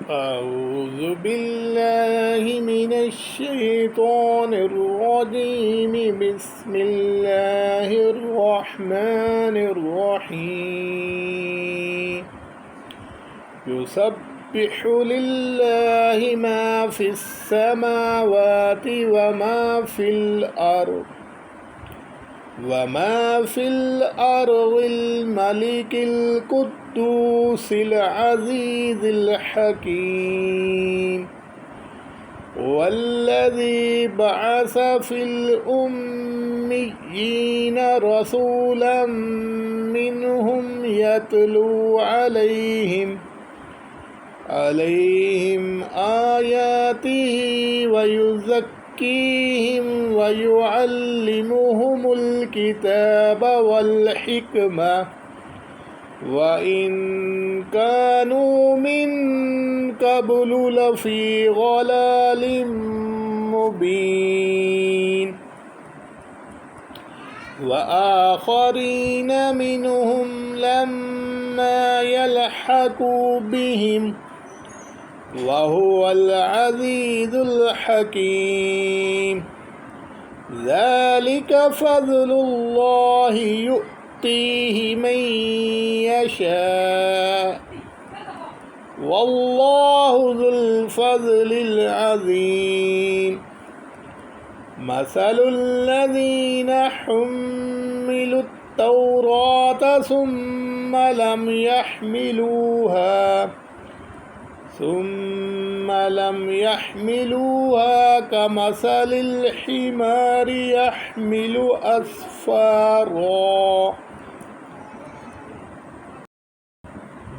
أعوذ بالله من الشيطان الرجيم. بسم الله الرحمن الرحيم. يسبح لله ما في السماوات وما في الأرض الملك القدوس العزيز الحكيم. والذي بعث في الأميين رسولا منهم يتلو عليهم آياته ويزكيهم ويعلمهم الكتاب والحكمة وإن كانوا من قبل لفي ضلال مبين. وآخرين منهم لما يلحقوا بهم وهو العزيز الحكيم. ذلك فضل الله يؤتيه من يشاء والله ذو الفضل العظيم. مثل الذين حملوا التوراة ثم لم يحملوها كمثل الحمار يحمل أسفارا.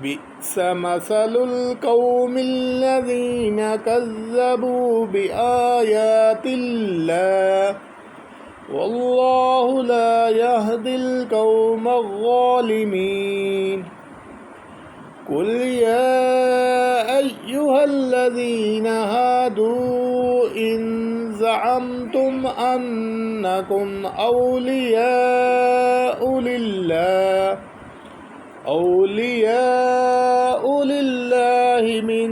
بئس مثل القوم الذين كذبوا بآيات الله والله لا يهدي القوم الظالمين. قل يا أيها الذين هادوا إن زعمتم أنكم أولياء لله من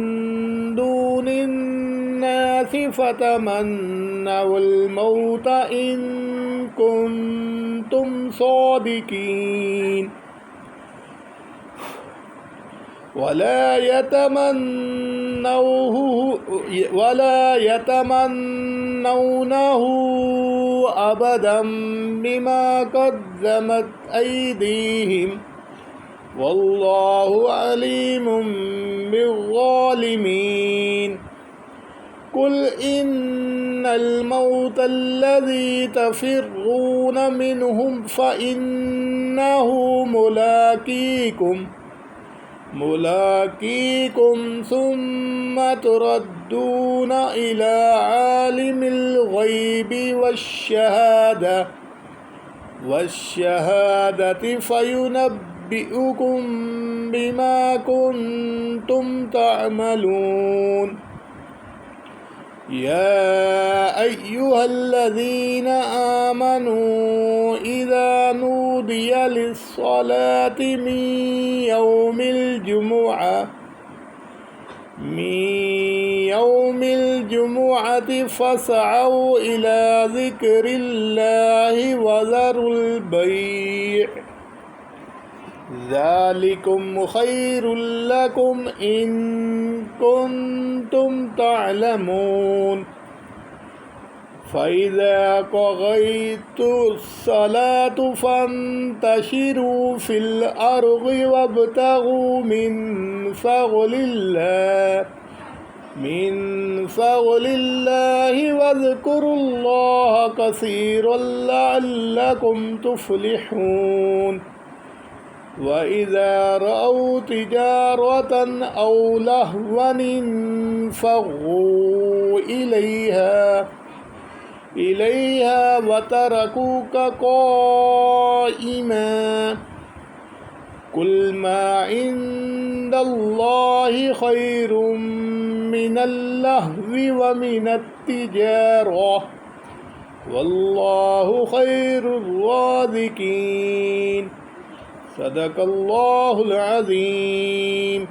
دون الناس فتمنوا الموت إن كنتم صادقين ولا يتمنونه أبدا بما قدمت أيديهم والله عليم بالظالمين. قل إن الموت الذي تفرون منهم فإنه ملاقيكم ثم تردون إلى عالم الغيب والشهادة فينبئكم بما كنتم تعملون. يا أيها الذين آمنوا إذا نودي للصلاة من يوم الجمعة فاسعوا إلى ذكر الله وذروا البيع ذلكم خير لكم إن كنتم تعلمون. فإذا قضيتم الصلاة فانتشروا في الأرض وابتغوا من فضل الله واذكروا الله كثيرا لعلكم تفلحون. وإذا رأوا تجارة أو لهوا انفضوا إليها وتركوك قائما. قل ما عند الله خير من اللهو ومن التجارة والله خير الرازقين. صدق الله العظيم.